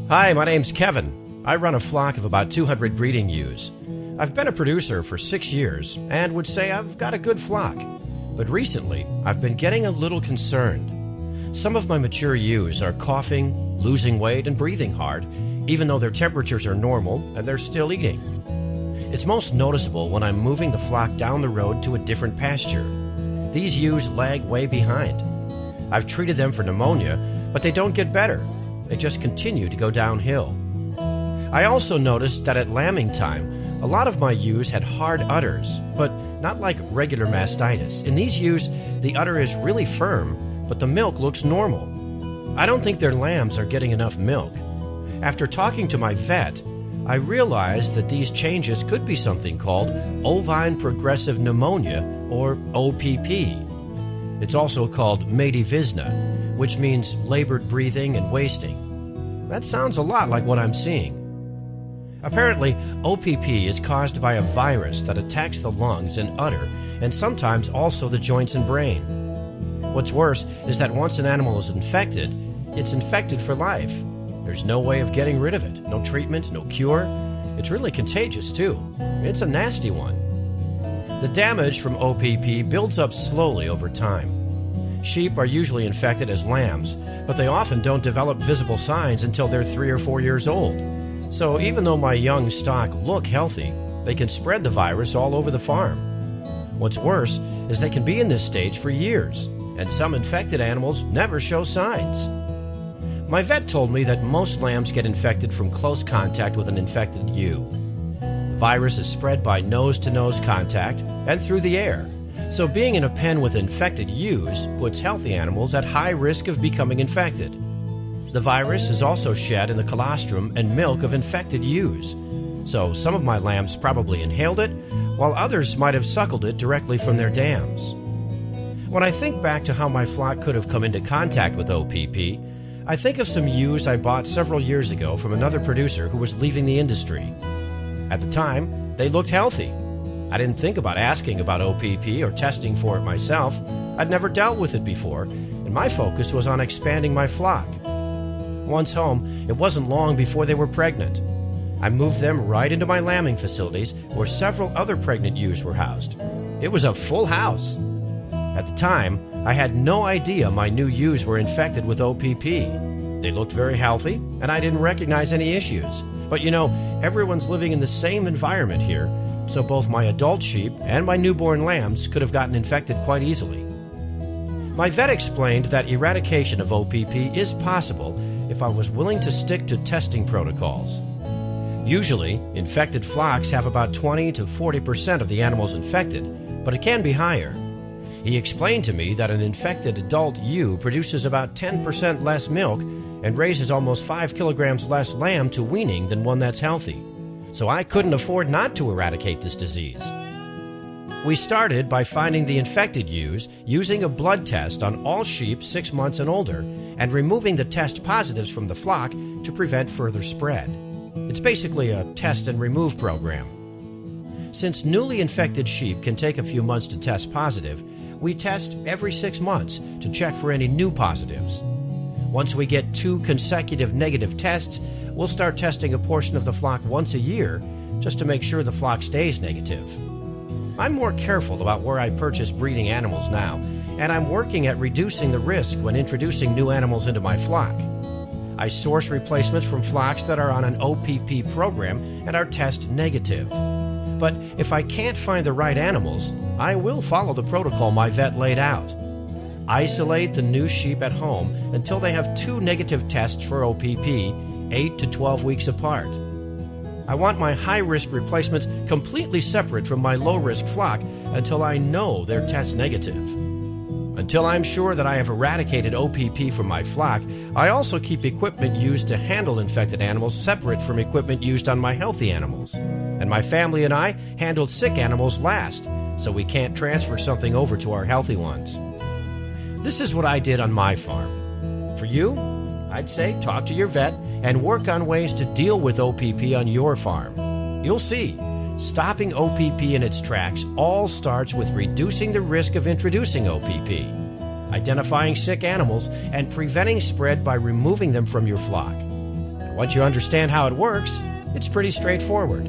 Hi, my name's Kevin. I run a flock of about 200 breeding ewes. I've been a producer for 6 years and would say I've got a good flock. But recently, I've been getting a little concerned. Some of my mature ewes are coughing, losing weight, and breathing hard, even though their temperatures are normal and they're still eating. It's most noticeable when I'm moving the flock down the road to a different pasture. These ewes lag way behind. I've treated them for pneumonia, but they don't get better. They just continue to go downhill. I also noticed that at lambing time, a lot of my ewes had hard udders, but not like regular mastitis. In these ewes, the udder is really firm, but the milk looks normal. I don't think their lambs are getting enough milk. After talking to my vet, I realized that these changes could be something called ovine progressive pneumonia, or OPP. It's also called Medivisna, which means labored breathing and wasting. That sounds a lot like what I'm seeing. Apparently, OPP is caused by a virus that attacks the lungs and udder, and sometimes also the joints and brain. What's worse is that once an animal is infected, it's infected for life. There's no way of getting rid of it. No treatment, no cure. It's really contagious, too. It's a nasty one. The damage from OPP builds up slowly over time. Sheep are usually infected as lambs, but they often don't develop visible signs until they're 3 or 4 years old. So even though my young stock look healthy, they can spread the virus all over the farm. What's worse is they can be in this stage for years, and some infected animals never show signs. My vet told me that most lambs get infected from close contact with an infected ewe. The virus is spread by nose-to-nose contact and through the air, so being in a pen with infected ewes puts healthy animals at high risk of becoming infected. The virus is also shed in the colostrum and milk of infected ewes, so some of my lambs probably inhaled it, while others might have suckled it directly from their dams. When I think back to how my flock could have come into contact with OPP, I think of some ewes I bought several years ago from another producer who was leaving the industry. At the time, they looked healthy. I didn't think about asking about OPP or testing for it myself. I'd never dealt with it before, and my focus was on expanding my flock. Once home, it wasn't long before they were pregnant. I moved them right into my lambing facilities where several other pregnant ewes were housed. It was a full house. At the time, I had no idea my new ewes were infected with OPP. They looked very healthy, and I didn't recognize any issues. But you know, everyone's living in the same environment here, so both my adult sheep and my newborn lambs could have gotten infected quite easily. My vet explained that eradication of OPP is possible if I was willing to stick to testing protocols. Usually, infected flocks have about 20 to 40% of the animals infected, but it can be higher. He explained to me that an infected adult ewe produces about 10% less milk and raises almost 5 kilograms less lamb to weaning than one that's healthy. So I couldn't afford not to eradicate this disease. We started by finding the infected ewes using a blood test on all sheep 6 months and older and removing the test positives from the flock to prevent further spread. It's basically a test and remove program. Since newly infected sheep can take a few months to test positive, we test every 6 months to check for any new positives. Once we get 2 consecutive negative tests, we'll start testing a portion of the flock once a year just to make sure the flock stays negative. I'm more careful about where I purchase breeding animals now, and I'm working at reducing the risk when introducing new animals into my flock. I source replacements from flocks that are on an OPP program and are test negative. But if I can't find the right animals, I will follow the protocol my vet laid out. Isolate the new sheep at home until they have 2 negative tests for OPP, 8 to 12 weeks apart. I want my high-risk replacements completely separate from my low-risk flock until I know they're test negative. Until I'm sure that I have eradicated OPP from my flock, I also keep equipment used to handle infected animals separate from equipment used on my healthy animals. And my family and I handled sick animals last, so we can't transfer something over to our healthy ones. This is what I did on my farm. For you, I'd say talk to your vet and work on ways to deal with OPP on your farm. You'll see, stopping OPP in its tracks all starts with reducing the risk of introducing OPP, identifying sick animals, and preventing spread by removing them from your flock. Once you understand how it works, it's pretty straightforward.